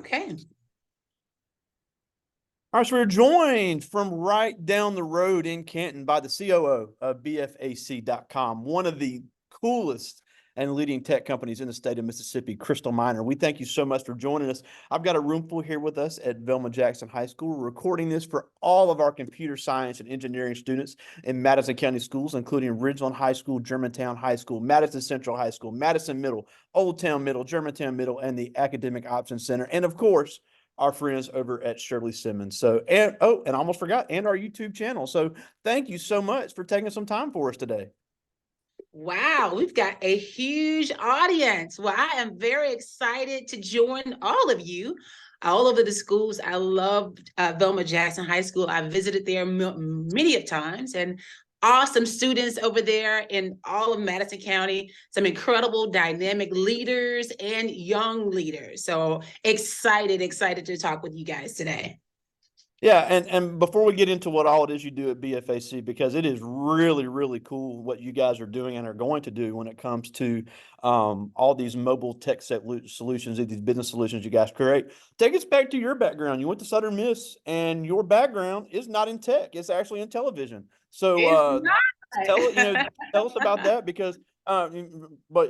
Okay. All right, so we're joined from right down the road in Canton by the COO of BFAC.com, one of the coolest and leading tech companies in the state of Mississippi, Krystal Minor. We thank you so much for joining us. I've got a room full here with us at Velma Jackson High School. We're recording this for all of our computer science and engineering students in Madison County schools, including Ridgeland High School, Germantown High School, Madison Central High School, Madison Middle, Old Town Middle, Germantown Middle, and the Academic Options Center. And of course, our friends over at Shirley Simmons. So, and I almost forgot, and our YouTube channel. So thank you so much for taking some time for us today. Wow, we've got a huge audience. Well, I am very excited to join all of you all over the schools. I loved Velma Jackson High School. I visited there many of times, and awesome students over there in all of Madison County, some incredible dynamic leaders and young leaders. So excited to talk with you guys today. Yeah, and before we get into what all it is you do at BFAC, because it is really, really cool what you guys are doing and are going to do when it comes to all these mobile tech solutions, these business solutions you guys create. Take us back to your background. You went to Southern Miss, and your background is not in tech; it's actually in television. So tell us about that, because but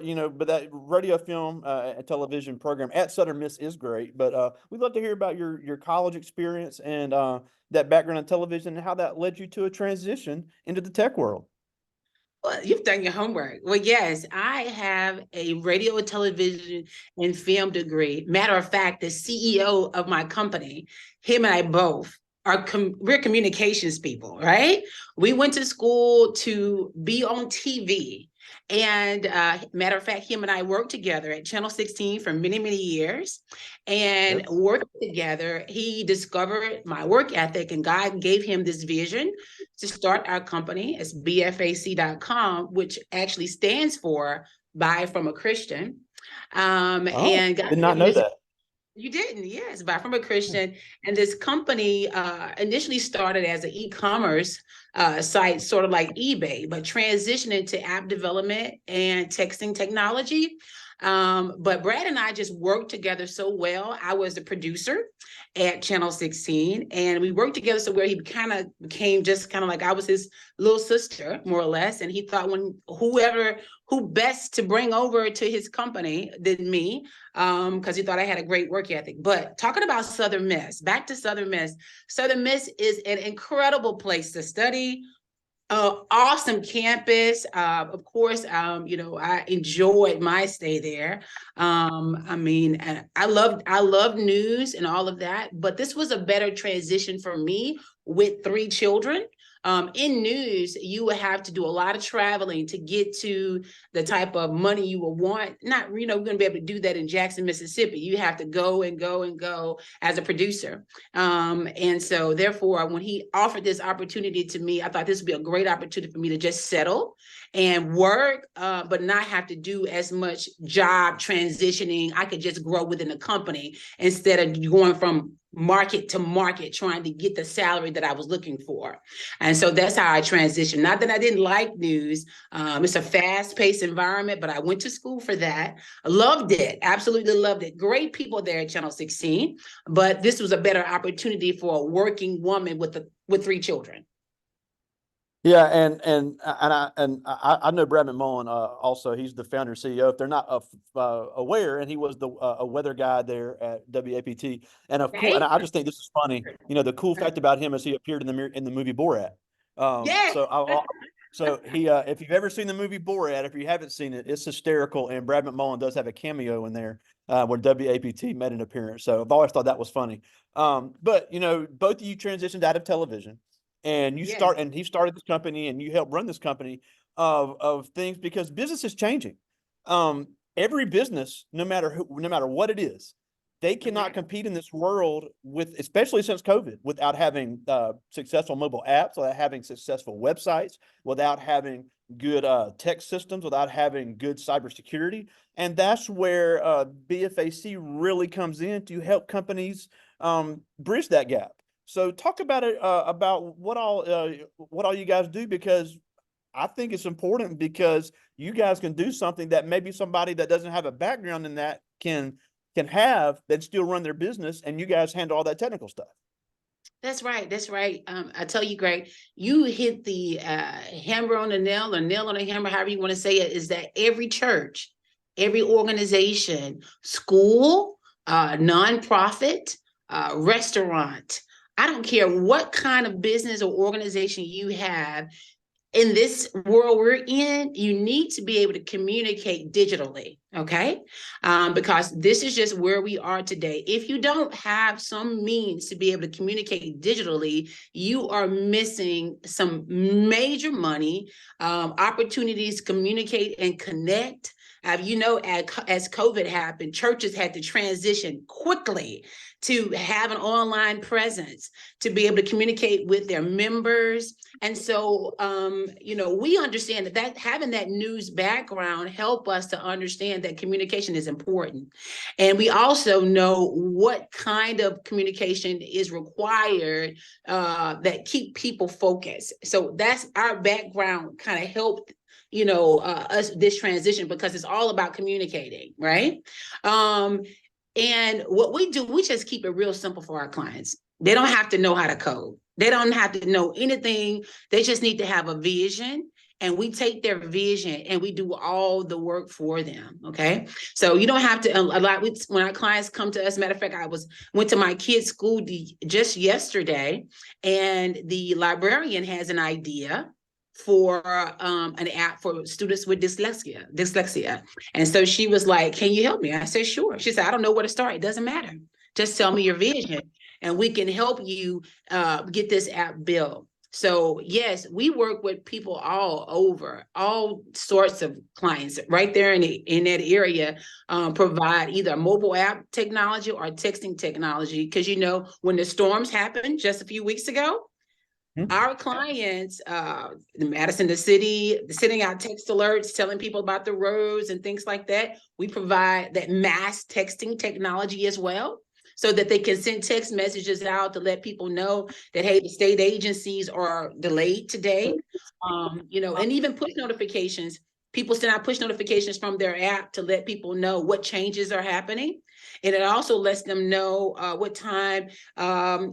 that radio, film, and television program at Southern Miss is great. But we'd love to hear about your college experience and that background in television and how that led you to a transition into the tech world. Well, you've done your homework. Well, yes, I have a radio and television and film degree. Matter of fact, the CEO of my company, him and I both we're communications people, right? We went to school to be on TV. And matter of fact, him and I worked together at Channel 16 for many, many years. And working together, he discovered my work ethic, and God gave him this vision to start our company as BFAC.com, which actually stands for Buy from a Christian. And God did not know that. You didn't, yes, Buy from a Christian. And this company initially started as an e-commerce site, sort of like eBay, but transitioned into app development and texting technology. But Brad and I just worked together so well. I was a producer at Channel 16, and we worked together so where he kind of became just kind of like I was his little sister, more or less. And he thought who best to bring over to his company than me, because he thought I had a great work ethic. But talking about Southern Miss, back to Southern Miss. Southern Miss is an incredible place to study. Awesome campus. Of course, I enjoyed my stay there. I love news and all of that, but this was a better transition for me with 3 children. In news, you would have to do a lot of traveling to get to the type of money you will want. Not, we're going to be able to do that in Jackson, Mississippi. You have to go and go and go as a producer. And so therefore, when he offered this opportunity to me, I thought this would be a great opportunity for me to just settle and work, but not have to do as much job transitioning. I could just grow within the company instead of going from market to market trying to get the salary that I was looking for. And so that's how I transitioned. Not that I didn't like news. It's a fast-paced environment, but I went to school for that. Loved it. Absolutely loved it. Great people there at Channel 16, but this was a better opportunity for a working woman with 3 children. Yeah, and I know Brad McMullen. Also, he's the founder and CEO. If they're not aware, and he was a weather guy there at WAPT. And of course, and I just think this is funny. The cool fact about him is he appeared in the movie Borat. Yes. So he, if you've ever seen the movie Borat, if you haven't seen it, it's hysterical. And Brad McMullen does have a cameo in there where WAPT made an appearance. So I've always thought that was funny. But both of you transitioned out of television. And he started this company, and you helped run this company of things, because business is changing. Every business, no matter what it is, they cannot compete in this world especially since COVID, without having successful mobile apps, without having successful websites, without having good tech systems, without having good cybersecurity. And that's where BFAC really comes in to help companies bridge that gap. So talk about it, about what all you guys do, because I think it's important, because you guys can do something that maybe somebody that doesn't have a background in that can can have that still run their business, and you guys handle all that technical stuff. That's right. That's right. I tell you, Greg, you hit the hammer on the nail, or nail on the hammer, however you want to say it, is that every church, every organization, school, nonprofit, restaurant, I don't care what kind of business or organization you have, in this world we're in, you need to be able to communicate digitally, okay? Because this is just where we are today. If you don't have some means to be able to communicate digitally, you are missing some major money, opportunities to communicate and connect. You know, as COVID happened, churches had to transition quickly to have an online presence, to be able to communicate with their members. And so, you know, we understand that having that news background help us to understand that communication is important. And we also know what kind of communication is required that keep people focused. So that's our background kind of helped, you know, us this transition, because it's all about communicating, right? And what we do, we just keep it real simple for our clients. They don't have to know how to code. They don't have to know anything. They just need to have a vision, and we take their vision and we do all the work for them. Okay. So you don't have to, a lot, when our clients come to us, matter of fact, went to my kids' school just yesterday, and the librarian has an idea for an app for students with dyslexia. And so she was like, can you help me? I said, sure. She said, I don't know where to start. It doesn't matter. Just tell me your vision and we can help you get this app built. So yes, we work with people all over, all sorts of clients right there in that area, provide either mobile app technology or texting technology. Because, you know, when the storms happened just a few weeks ago, our clients, Madison, the city, sending out text alerts, telling people about the roads and things like that. We provide that mass texting technology as well, so that they can send text messages out to let people know that, hey, the state agencies are delayed today. You know, and even push notifications. People send out push notifications from their app to let people know what changes are happening. And it also lets them know what time,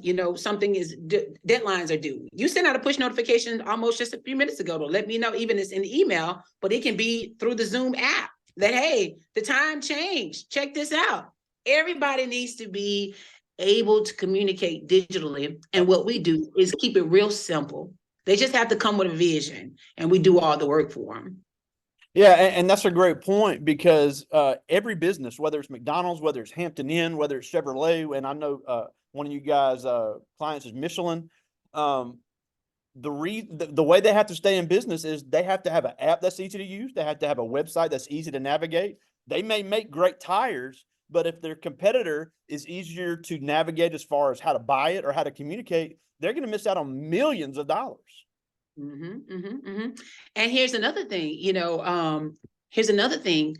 you know, something is, deadlines are due. You sent out a push notification almost just a few minutes ago to let me know, even it's in the email, but it can be through the Zoom app that, hey, the time changed. Check this out. Everybody needs to be able to communicate digitally. And what we do is keep it real simple. They just have to come with a vision, and we do all the work for them. Yeah, and that's a great point, because every business, whether it's McDonald's, whether it's Hampton Inn, whether it's Chevrolet, and I know one of you guys' clients is Michelin. The way they have to stay in business is they have to have an app that's easy to use. They have to have a website that's easy to navigate. They may make great tires, but if their competitor is easier to navigate as far as how to buy it or how to communicate, they're going to miss out on millions of dollars. And here's another thing, you know, here's another thing.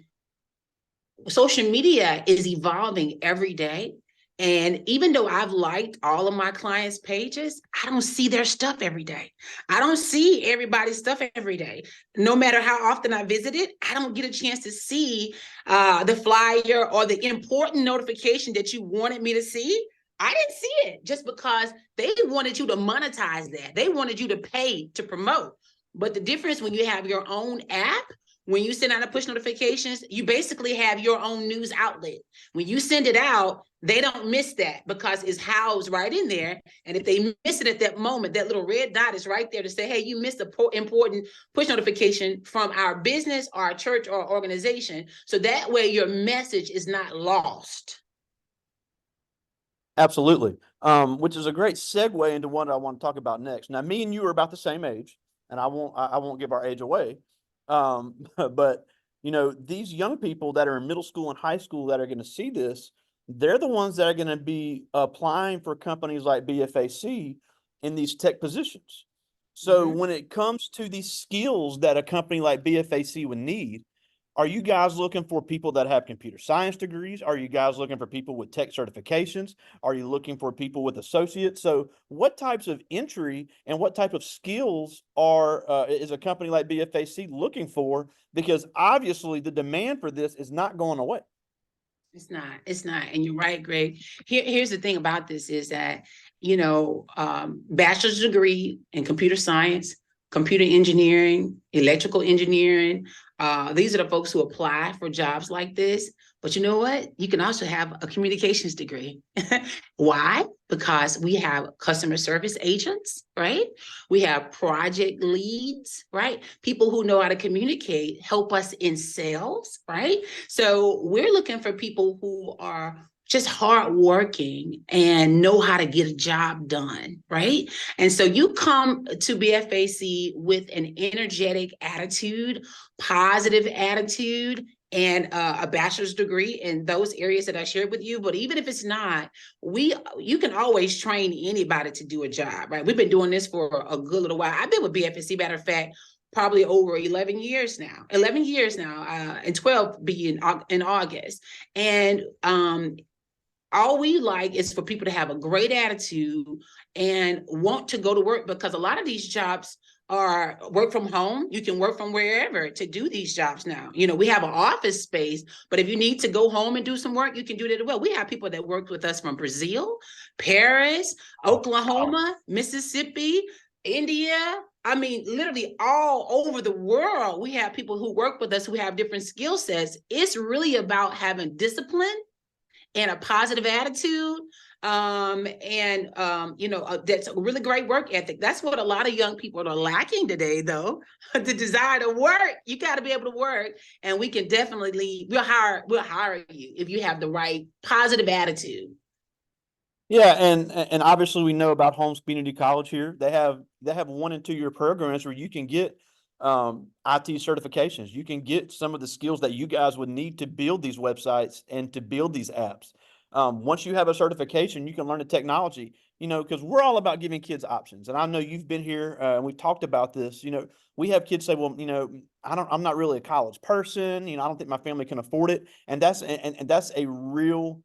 Social media is evolving every day. And even though I've liked all of my clients' pages, I don't see their stuff every day. I don't see everybody's stuff every day. No matter how often I visit it, I don't get a chance to see the flyer or the important notification that you wanted me to see. I didn't see it just because they wanted you to monetize that. They wanted you to pay to promote. But the difference when you have your own app, when you send out a push notifications, you basically have your own news outlet. When you send it out, they don't miss that because it's housed right in there. And if they miss it at that moment, that little red dot is right there to say, hey, you missed an important push notification from our business, our church, or organization. So that way your message is not lost. Absolutely. Which is a great segue into what I want to talk about next. Now, me and you are about the same age, and I won't give our age away. But you know, these young people that are in middle school and high school that are going to see this, they're the ones that are going to be applying for companies like BFAC in these tech positions. So when it comes to these skills that a company like BFAC would need, are you guys looking for people that have computer science degrees? Are you guys looking for people with tech certifications? Are you looking for people with associates? So what types of entry and what type of skills is a company like BFAC looking for? Because obviously the demand for this is not going away. It's not. And you're right, Greg. Here's the thing about this is that, bachelor's degree in computer science, computer engineering, electrical engineering. These are the folks who apply for jobs like this. But you know what? You can also have a communications degree. Why? Because we have customer service agents, right? We have project leads, right? People who know how to communicate, help us in sales, right? So we're looking for people who are just hardworking and know how to get a job done, right? And so you come to BFAC with an energetic attitude, positive attitude, and a bachelor's degree in those areas that I shared with you. But even if it's not, you can always train anybody to do a job, right? We've been doing this for a good little while. I've been with BFAC, matter of fact, probably over 11 years now, and 12 be in August. And all we like is for people to have a great attitude and want to go to work, because a lot of these jobs are work from home. You can work from wherever to do these jobs now. We have an office space, but if you need to go home and do some work, you can do that as well. We have people that worked with us from Brazil, Paris, Oklahoma, Mississippi, India. I mean, literally all over the world. We have people who work with us who have different skill sets. It's really about having discipline and a positive attitude, that's a really great work ethic. That's what a lot of young people are lacking today, though. The desire to work. You got to be able to work, and we can definitely we'll hire you if you have the right positive attitude. Yeah, and obviously we know about Holmes Community College here. They have 1 and 2 year programs where you can get IT certifications. You can get some of the skills that you guys would need to build these websites and to build these apps. Once you have a certification, you can learn the technology. Because we're all about giving kids options. And I know you've been here and we've talked about this. We have kids say, well, I'm not really a college person. I don't think my family can afford it, and that's a real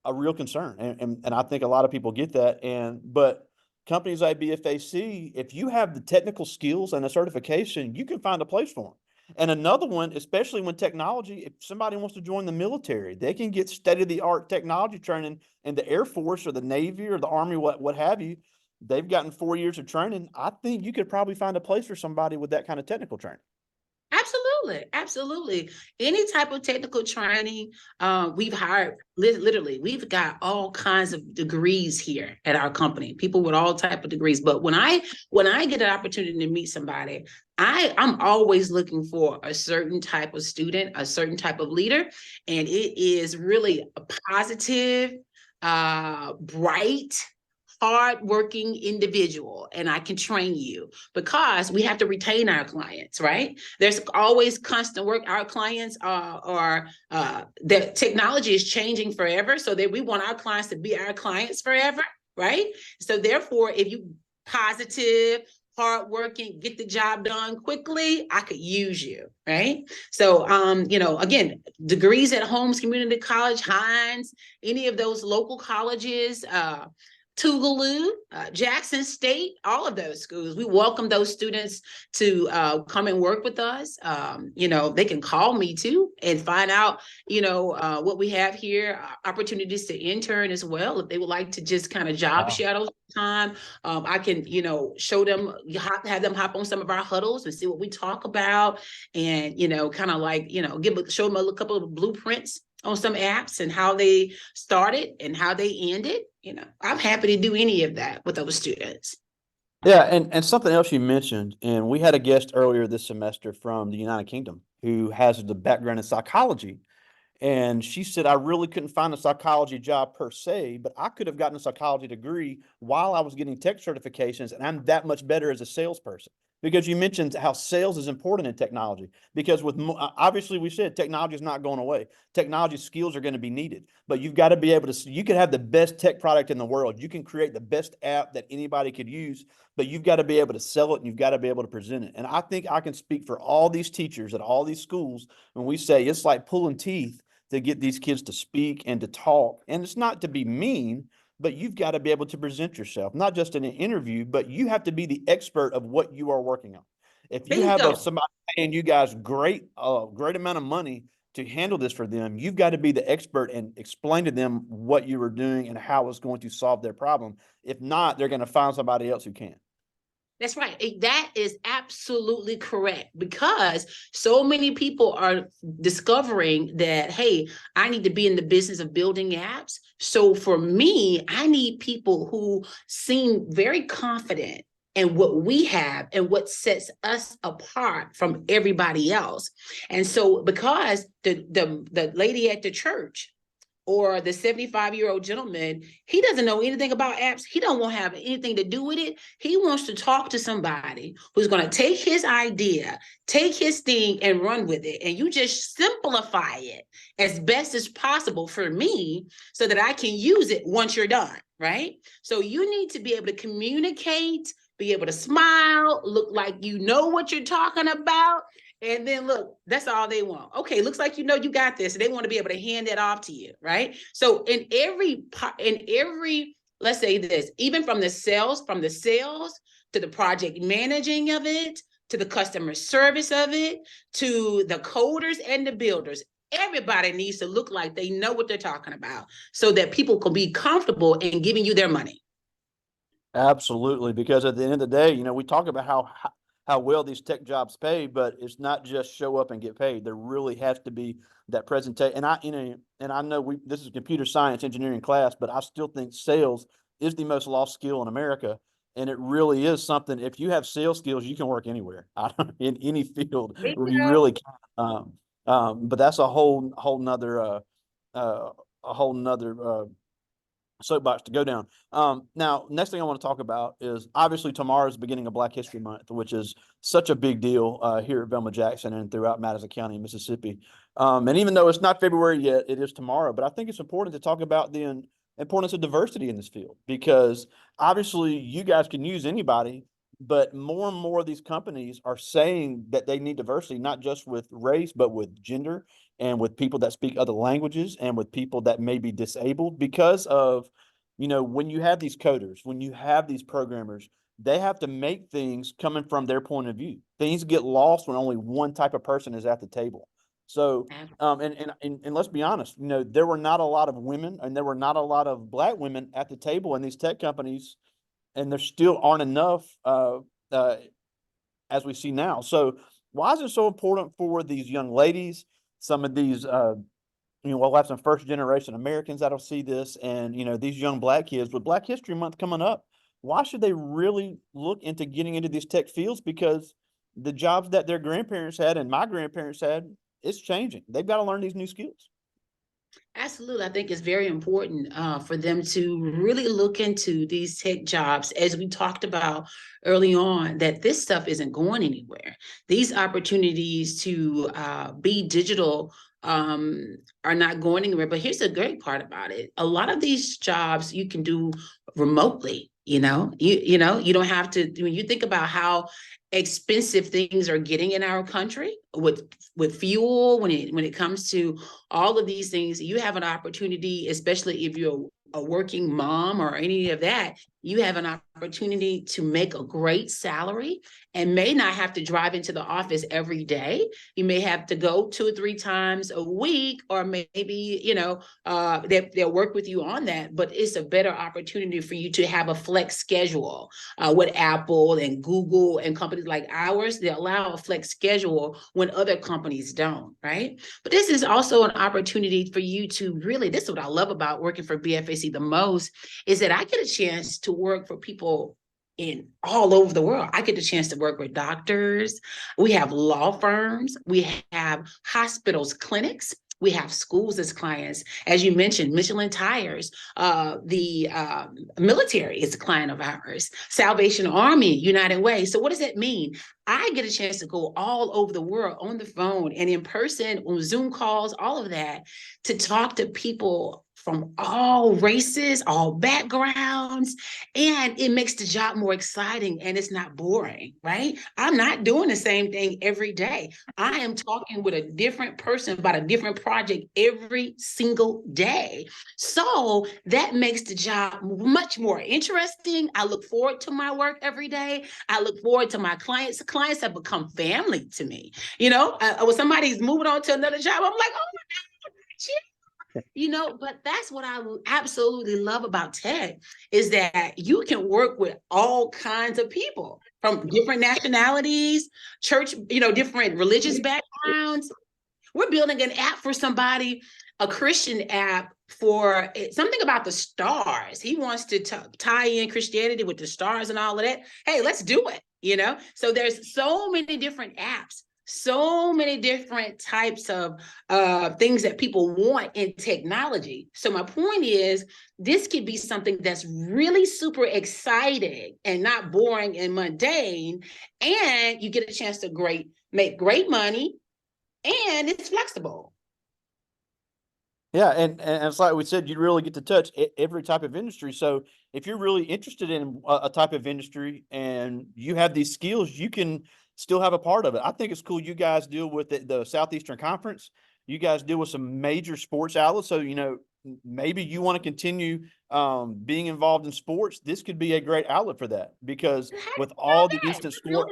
concern. And I think a lot of people get that. But companies like BFAC, if you have the technical skills and a certification, you can find a place for them. And another one, especially when technology, if somebody wants to join the military, they can get state-of-the-art technology training in the Air Force or the Navy or the Army, what have you. They've gotten 4 years of training. I think you could probably find a place for somebody with that kind of technical training. Absolutely, absolutely. Any type of technical training, we've hired literally. We've got all kinds of degrees here at our company. People with all type of degrees. But when I get an opportunity to meet somebody, I'm always looking for a certain type of student, a certain type of leader, and it is really a positive, bright, hardworking individual, and I can train you, because we have to retain our clients, right? There's always constant work. Our clients are the technology is changing forever, so that we want our clients to be our clients forever, right? So therefore, if you positive, hardworking, get the job done quickly, I could use you, right? So, again, degrees at Holmes Community College, Hines, any of those local colleges, Tougaloo, Jackson State, all of those schools. We welcome those students to come and work with us. They can call me too and find out, what we have here, opportunities to intern as well. If they would like to just kind of job shadow time, I can, show them, have them hop on some of our huddles and see what we talk about, and, kind of like, show them a couple of blueprints on some apps and how they started and how they ended. I'm happy to do any of that with those students. Yeah, and something else you mentioned, and we had a guest earlier this semester from the United Kingdom who has the background in psychology. And she said, I really couldn't find a psychology job per se, but I could have gotten a psychology degree while I was getting tech certifications, and I'm that much better as a salesperson. Because you mentioned how sales is important in technology. Because obviously we said technology is not going away. Technology skills are going to be needed, but you've got to be able to. You could have the best tech product in the world. You can create the best app that anybody could use, but you've got to be able to sell it and you've got to be able to present it. And I think I can speak for all these teachers at all these schools when we say it's like pulling teeth to get these kids to speak and to talk. And it's not to be mean, but you've got to be able to present yourself, not just in an interview, but you have to be the expert of what you are working on. If you have Bingo. somebody paying you guys great amount of money to handle this for them, you've got to be the expert and explain to them what you were doing and how it's going to solve their problem. If not, they're going to find somebody else who can. That's right. That is absolutely correct, because so many people are discovering that, hey, I need to be in the business of building apps. So for me, I need people who seem very confident in what we have and what sets us apart from everybody else. And so because the lady at the church, or the 75-year-old gentleman, he doesn't know anything about apps. He don't want to have anything to do with it. He wants to talk to somebody who's going to take his idea, take his thing and run with it. And you just simplify it as best as possible for me so that I can use it once you're done, right? So you need to be able to communicate, be able to smile, look like you know what you're talking about. And then look, that's all they want. Okay, looks like you know you got this. And they want to be able to hand that off to you, right? So in every, let's say this, even from the sales to the project managing of it, to the customer service of it, to the coders and the builders, everybody needs to look like they know what they're talking about so that people can be comfortable in giving you their money. Absolutely, because at the end of the day, we talk about how well these tech jobs pay, but it's not just show up and get paid. There really has to be that presentation. And I know this is a computer science engineering class, but I still think sales is the most lost skill in America. And it really is something. If you have sales skills, you can work anywhere in any field where you really can. But that's a whole nother soapbox to go down. Now, next thing I want to talk about is obviously tomorrow is the beginning of Black History Month, which is such a big deal here at Velma Jackson and throughout Madison County, Mississippi. And even though it's not February yet, it is tomorrow. But I think it's important to talk about the importance of diversity in this field, because obviously you guys can use anybody, but more and more of these companies are saying that they need diversity, not just with race, but with gender and with people that speak other languages and with people that may be disabled, because of, when you have these coders, when you have these programmers, they have to make things coming from their point of view. Things get lost when only one type of person is at the table. So, and let's be honest, there were not a lot of women and there were not a lot of Black women at the table in these tech companies, and there still aren't enough as we see now. So why is it so important for these young ladies, some of these, we'll have some first generation Americans that'll see this, and, these young Black kids with Black History Month coming up, why should they really look into getting into these tech fields? Because the jobs that their grandparents had and my grandparents had, it's changing. They've got to learn these new skills. Absolutely. I think it's very important for them to really look into these tech jobs, as we talked about early on, that this stuff isn't going anywhere. These opportunities to be digital are not going anywhere. But here's the great part about it. A lot of these jobs you can do remotely. You don't have to, when you think about how expensive things are getting in our country with fuel, when it comes to all of these things, you have an opportunity, especially if you're a working mom or any of that, you have an opportunity to make a great salary and may not have to drive into the office every day. You may have to go 2 or 3 times a week, or maybe, they'll work with you on that, but it's a better opportunity for you to have a flex schedule. With Apple and Google and companies like ours, they allow a flex schedule when other companies don't, right? But this is also an opportunity for you to really, this is what I love about working for BFAC the most, is that I get a chance to work for people in all over the world. I get the chance to work with doctors. We have law firms. We have hospitals, clinics. We have schools as clients. As you mentioned, Michelin Tires, the military is a client of ours, Salvation Army, United Way. So what does that mean? I get a chance to go all over the world on the phone and in person, on Zoom calls, all of that, to talk to people from all races, all backgrounds, and it makes the job more exciting and it's not boring, right? I'm not doing the same thing every day. I am talking with a different person about a different project every single day. So that makes the job much more interesting. I look forward to my work every day. I look forward to my clients. Clients have become family to me. When somebody's moving on to another job, I'm like, oh my God, but that's what I absolutely love about tech is that you can work with all kinds of people from different nationalities, church, different religious backgrounds. We're building an app for somebody, a Christian app for something about the stars. He wants to tie in Christianity with the stars and all of that. Hey, let's do it. So there's so many different apps, so many different types of things that people want in technology. So my point is, this could be something that's really super exciting and not boring and mundane, and you get a chance to make great money, and it's flexible. Yeah, and it's like we said, you really get to touch every type of industry. So if you're really interested in a type of industry and you have these skills, you can still have a part of it. I think it's cool you guys deal with the Southeastern Conference. You guys deal with some major sports outlets. So, maybe you want to continue being involved in sports. This could be a great outlet for that because with all the instant score.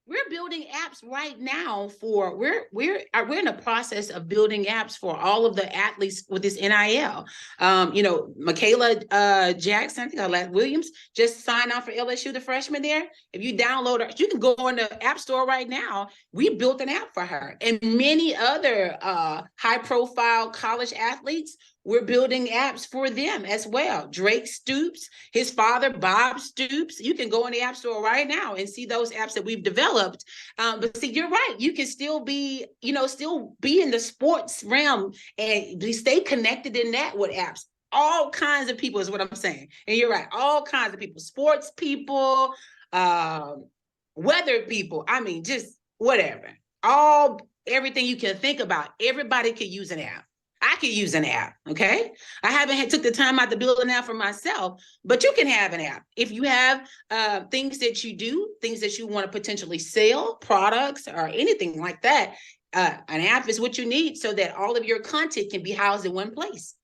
We're building apps right now for we're in the process of building apps for all of the athletes with this NIL. Michaela Jackson, I think Williams just signed on for LSU, the freshman there. If you download her, you can go on the App Store right now. We built an app for her and many other high profile college athletes. We're building apps for them as well. Drake Stoops, his father, Bob Stoops. You can go in the App Store right now and see those apps that we've developed. But see, you're right. You can still be in the sports realm and stay connected in that with apps. All kinds of people is what I'm saying. And you're right. All kinds of people, sports people, weather people. I mean, just whatever. Everything you can think about. Everybody could use an app. I could use an app, okay? I haven't took the time out to build an app for myself, but you can have an app. If you have things that you do, things that you want to potentially sell, products or anything like that, an app is what you need so that all of your content can be housed in one place.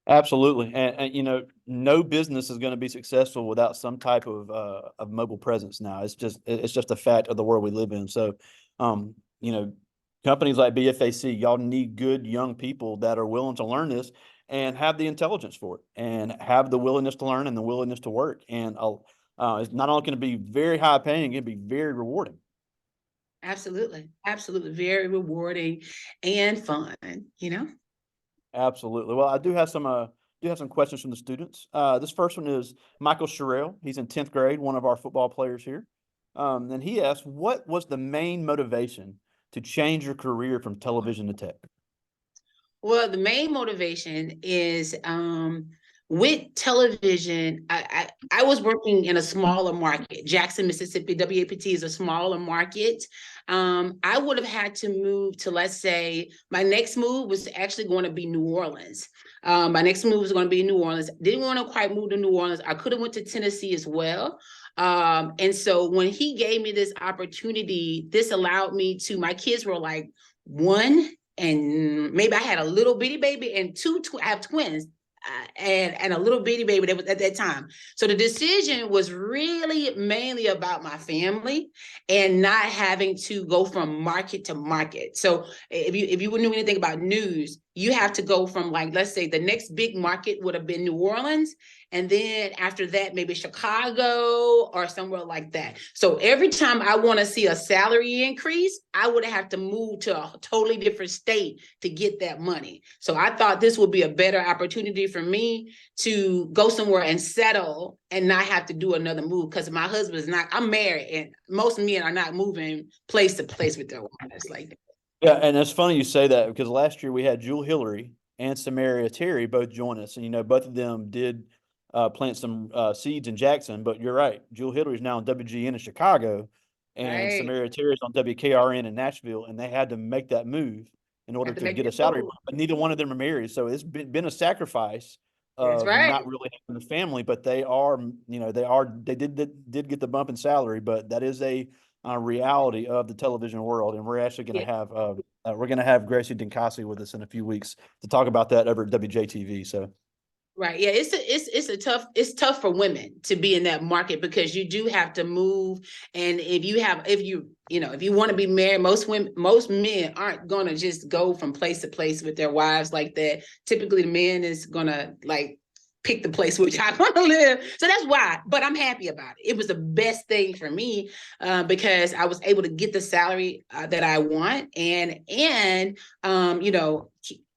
Absolutely. And no business is going to be successful without some type of mobile presence now. It's just a fact of the world we live in. So, companies like BFAC, y'all need good young people that are willing to learn this and have the intelligence for it and have the willingness to learn and the willingness to work. And it's not only going to be very high paying, it's going to be very rewarding. Absolutely. Absolutely. Very rewarding and fun, Absolutely. Well, I do have some questions from the students. This first one is Michael Sherrill. He's in 10th grade, one of our football players here. And he asked, what was the main motivation to change your career from television to tech? Well, the main motivation is with television. I was working in a smaller market. Jackson, Mississippi, WAPT is a smaller market. I would have had to move to, let's say, my next move was actually going to be New Orleans. My next move was going to be New Orleans. Didn't want to quite move to New Orleans. I could have went to Tennessee as well. And so when he gave me this opportunity, this allowed me to, my kids were like 1, and maybe I had a little bitty baby and I have twins. And a little bitty baby that was at that time. So the decision was really mainly about my family and not having to go from market to market. So if you knew anything about news, you have to go from, like, let's say the next big market would have been New Orleans. And then after that, maybe Chicago or somewhere like that. So every time I want to see a salary increase, I would have to move to a totally different state to get that money. So I thought this would be a better opportunity for me to go somewhere and settle and not have to do another move, because my husband is not, I'm married, and most men are not moving place to place with their wives like that. Yeah, and it's funny you say that because last year we had Jewel Hillary and Samaria Terry both join us, and both of them did plant some seeds in Jackson. But you're right, Jewel Hillary is now on WGN in Chicago, and Right. Samaria Terry is on WKRN in Nashville, and they had to make that move in order Have to to make get a it salary, move. but neither one of them are married. So it's been a sacrifice That's of right. not really having a family, but they are, they did get the bump in salary, but that is a reality of the television world. And we're actually going Yeah. to have, we're going to have Gracie Dinkasi with us in a few weeks to talk about that over at WJTV. So. Right. Yeah. It's tough for women to be in that market because you do have to move. And if you want to be married, most men aren't going to just go from place to place with their wives like that. Typically the man is going to like pick the place which I want to live. So that's why, but I'm happy about it. It was the best thing for me because I was able to get the salary that I want and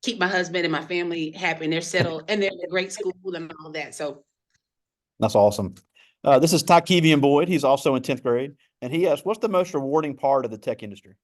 keep my husband and my family happy and they're settled and they're in a great school and all that. So That's awesome. This is Tykevian Boyd. He's also in 10th grade. And he asks, what's the most rewarding part of the tech industry?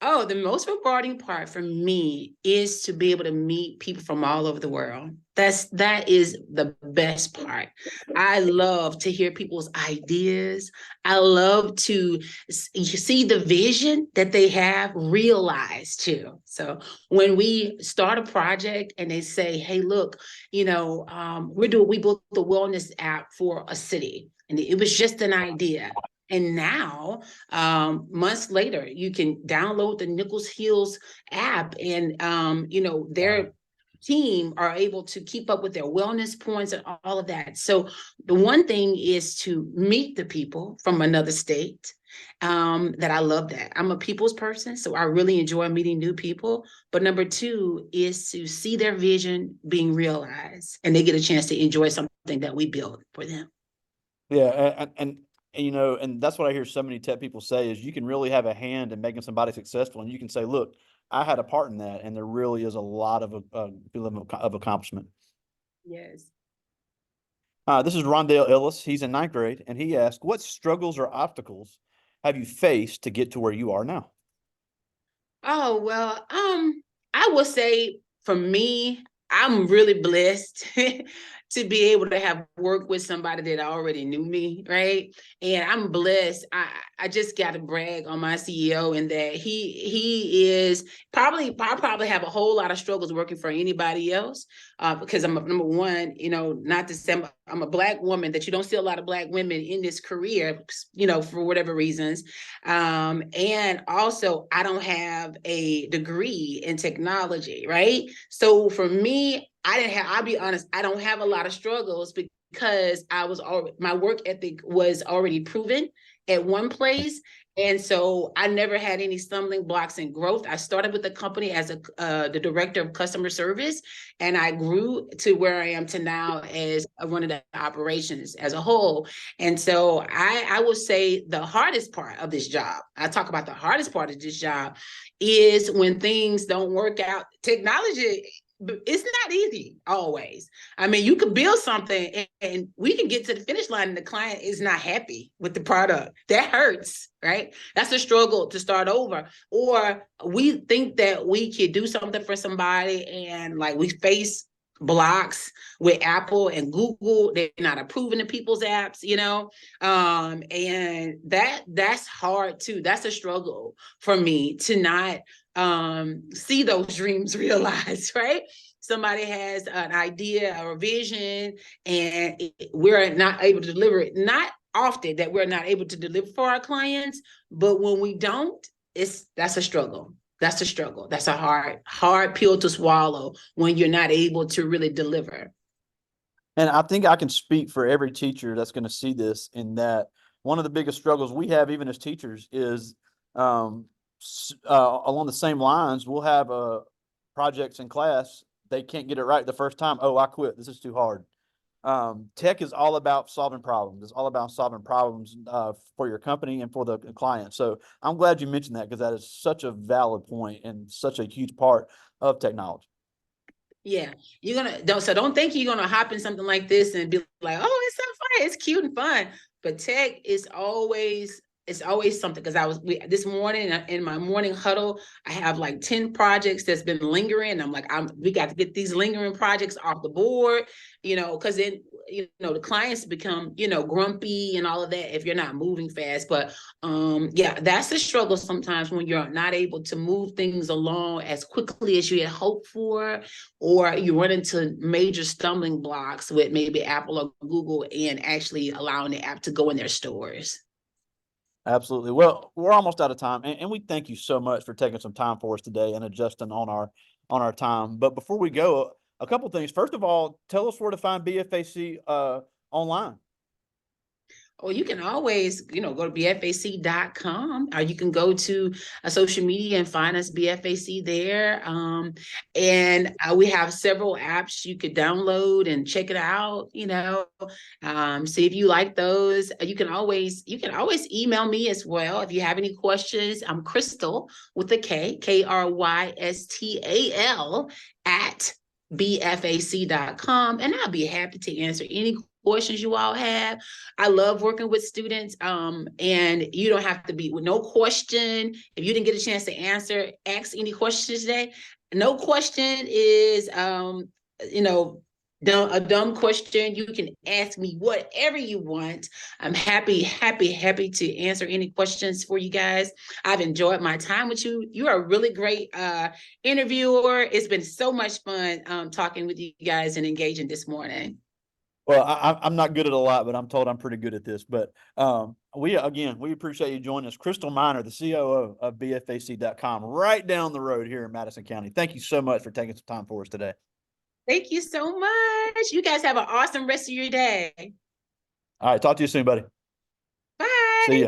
oh, the most rewarding part for me is to be able to meet people from all over the world. That is the best part. I love to hear people's ideas. I love to see the vision that they have realized too. So when we start a project and they say, "Hey, look, we built the wellness app for a city," and it was just an idea. And now, months later, you can download the Nichols Hills app, and their team are able to keep up with their wellness points and all of that. So the one thing is to meet the people from another state. That I love that. I'm a people's person, so I really enjoy meeting new people. But number two is to see their vision being realized, and they get a chance to enjoy something that we built for them. Yeah. And that's what I hear so many tech people say is you can really have a hand in making somebody successful. And you can say, look, I had a part in that. And there really is a lot of feeling of accomplishment. Yes. This is Rondale Ellis. He's in 9th grade. And he asked, what struggles or obstacles have you faced to get to where you are now? Oh, well, I would say for me, I'm really blessed to be able to have worked with somebody that already knew me, right? And I'm blessed. I just got to brag on my CEO in that he is I probably have a whole lot of struggles working for anybody else because I'm number one, not to say I'm a Black woman, that you don't see a lot of Black women in this career, for whatever reasons. And also, I don't have a degree in technology, right? So for me, I'll be honest, I don't have a lot of struggles because my work ethic was already proven at one place. And so I never had any stumbling blocks in growth. I started with the company as the director of customer service, and I grew to where I am to now as running the operations as a whole. And so I will say the hardest part of this job, I talk about the hardest part of this job, is when things don't work out. Technology, it's not easy always. I mean, you could build something and we can get to the finish line and the client is not happy with the product. That hurts, right? That's a struggle to start over. Or we think that we could do something for somebody and like we face blocks with Apple and Google. They're not approving the people's apps, and that's hard too. That's a struggle for me to not see those dreams realized, right? Somebody has an idea or a vision and we're not able to deliver it. Not often that we're not able to deliver for our clients, but when we don't, that's a struggle. That's a struggle. That's a hard pill to swallow when you're not able to really deliver. And I think I can speak for every teacher that's going to see this in that one of the biggest struggles we have, even as teachers, is along the same lines. We'll have projects in class. They can't get it right the first time. Oh, I quit. This is too hard. Tech is all about solving problems. It's all about solving problems for your company and for the client. So I'm glad you mentioned that because that is such a valid point and such a huge part of technology. Yeah, don't think you're gonna hop in something like this and be like, oh, it's so fun, it's cute and fun. But tech is always it's always something, because this morning in my morning huddle, I have like 10 projects that's been lingering. I'm like, we got to get these lingering projects off the board, because then, the clients become, grumpy and all of that if you're not moving fast. But yeah, that's the struggle sometimes when you're not able to move things along as quickly as you had hoped for, or you run into major stumbling blocks with maybe Apple or Google and actually allowing the app to go in their stores. Absolutely. Well, we're almost out of time, and we thank you so much for taking some time for us today and adjusting on our time. But before we go, a couple things. First of all, tell us where to find BFAC online. Or you can always, go to bfac.com, or you can go to a social media and find us BFAC there. And we have several apps you could download and check it out, see if you like those. You can always email me as well if you have any questions. I'm Krystal with a K, Krystal at bfac.com, and I'll be happy to answer any questions you all have. I love working with students, and you don't have to be with no question. If you didn't get a chance to ask any questions today. No question is, a dumb question. You can ask me whatever you want. I'm happy to answer any questions for you guys. I've enjoyed my time with you. You are a really great interviewer. It's been so much fun talking with you guys and engaging this morning. Well, I'm not good at a lot, but I'm told I'm pretty good at this. But we appreciate you joining us. Krystal Minor, the COO of BFAC.com, right down the road here in Madison County. Thank you so much for taking some time for us today. Thank you so much. You guys have an awesome rest of your day. All right. Talk to you soon, buddy. Bye. See ya.